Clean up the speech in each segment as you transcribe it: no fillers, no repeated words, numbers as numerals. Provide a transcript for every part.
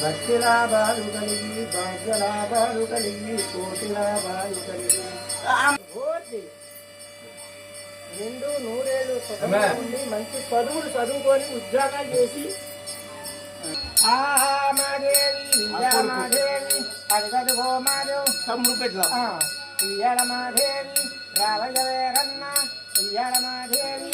భక్తి లాభాలు కలిగి భాగ్య లాభాలు కలిగి కోటి లాభాలు కలిగి నిండు నూరేళ్ళు ఉండి మంచి చదువులు చదువుకొని ఉద్యోగాలు చేసి మాదేవి అడగదుగో మాదేవ్ తమ్ముడు పెట్ట ఇయ్యాల మాదేవి రావయ్య వేరన్న ఇయ్యాల మాదేవి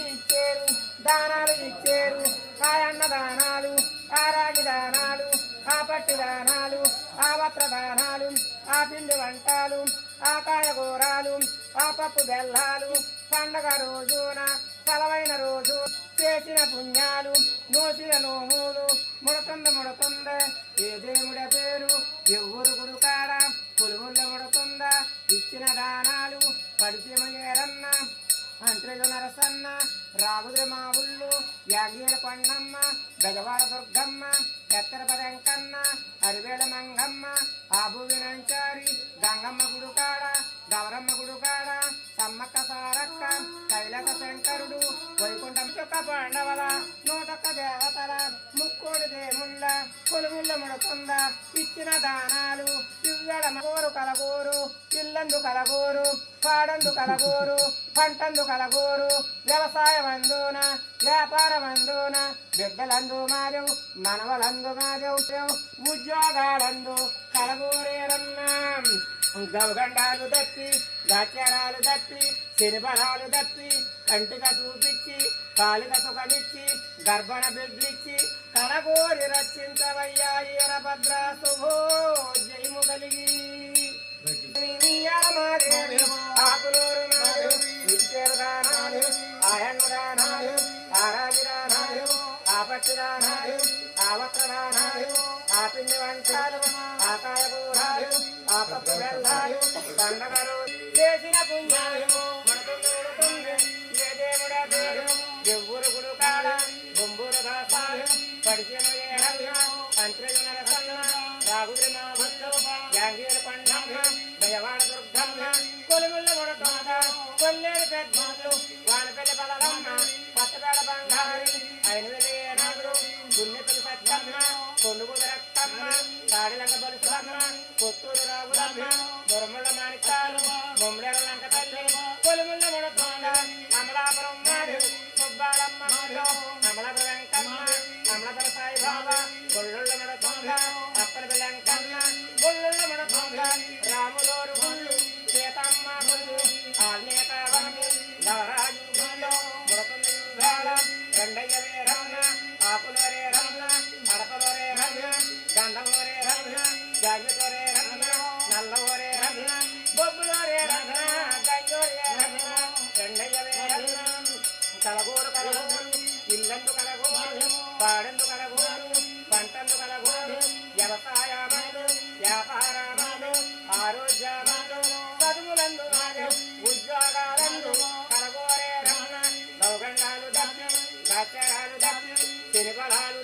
ఇచ్చేరు దానాలు ఇచ్చేరు ఆయన్న దానాలు ఆ రాగి దానాలు ఆ పట్టి దానాలు ఆ వస్త్ర దానాలు ఆ పిండి వంటలు ఆ కాయగూరాలు ఆ పప్పు బెల్లాలు పండగ రోజున సెలవైన రోజు చేసిన పుణ్యాలు నోసిన నోములు ముడుతుందే ఏ దేవుడ పేరు ఎవ్వరు గుడు కాడ పులుగుల్ల ముడుతుందా ఇచ్చిన దానాలు పడిచిమయ్యారన్న అంట్రెలు నరసన్న రాగుద్రి మా ఊళ్ళు యాగీల కొండమ్మ గజవాడ దుర్గమ్మ ఎత్తర పదంకన్న అరివేళ మంగమ్మ ఆబు వినంచారి గంగమ్మ గుడుకాడ గౌరమ్మ గుడుకాడ సమ్మక్క సారక్క కైలాస శంకరుడు వైకుంఠం చొక్క పాండవల నూటొక్క దేవతల ముక్కోడి దేవుళ్ళ కొలుముళ్ళ ముడుతుందా ఇచ్చిన దానాలు ఇవ్వడ కోరు కలగోరు ఇల్లందు కలగోరు పాడందు కలగోరు పంటందు కలగోరు వ్యవసాయం అందున వ్యాపారం అందున బిడ్డలందు మాదేవు మనవలందు మాదేవు ఉద్యోగాలందు కలగోరేరన్నా గవగండాలు తప్పి గాచారాలు తప్పి శనిబలాలు తప్పి కంటిగా చూపించి కాలిక సుఖమిచ్చి గర్భణ బిడ్లిచ్చి కలగోరి రక్షించవయ్యా ఈరభద్ర శుభో జయము కలిగి ఆకులూరు నాడు ఇచ్చేరు దానాలు ఆయన్ను దానాలు ఆరాగి దానాలు ఆ పచ్చి దానాలు ఆ వస్త్ర దానాలు ఆ పిండి వంటలు ఆ కాయగూరాలు ఆ పప్పు బెల్లాలు పండగలు చేసిన పుణ్యాలు ముడుతుంది ఏ దేవుడ పేరు ఎవ్వరు గుడు కాడ బొంబూరు దాసాలు పడిచిన అంత్రెలు నరసన్న రాగుద్రి మా భక్తులు యాంగీరు కొండమ్మ దయవాడ దుర్గమ్మ కొలుగుళ్ళు ముడుతుంద కొల్లేరు పెద్దలు వానపల్లి బలరమ్మ పచ్చపేడ బంగారి ఐనవేలి ఏనాడు గున్నెపల్లి సత్తమ్మ కొండుగుల రక్తమ్మ తాడిలంక బలుసమ్మ కొత్తూరు రాగులమ్మ దొరముళ్ళ మాణిక్యాలు బొమ్మడేర లంక తల్లి కొలుగుళ్ళ ముడుతుంద అమలాపురం మారు సుబ్బాలమ్మ అమలాపుర వెంకమ్మ అమలాపుర సాయిబాబా గొల్లుళ్ళ ముడుతుంద అప్పని వెంకమ్మ గొల్లుళ్ళ ముడుతుంద రాములోరు గుళ్ళు సీతమ్మ గుళ్ళు ఆల్నేత వనము నవరాజు గుళ్ళు ముడుతుంది రెండయ్య వేరమ్మ ఆకులోరే రమ్మ అడపలోరే రమ్మ గంధంలోరే రమ్మ జాగ్రత్తోరే రమ్మ నల్లవోరే రమ్మ బొబ్బులోరే రమ్మ గంజోరే రమ్మ రెండయ్య వేరమ్మ కలగోరు కలగోరు ఇల్లందు కలగోరు పాడందు కలగోరు పంటందు కలగోరు వ్యవసాయమాలు వ్యాపారమాలు ఆరోగ్యమాలు చదువులందు ఉద్యోగాలందు కలగోరే రమ్మ గౌగండాలు దప్పి గాచరాలు దప్పి శనిబలాలు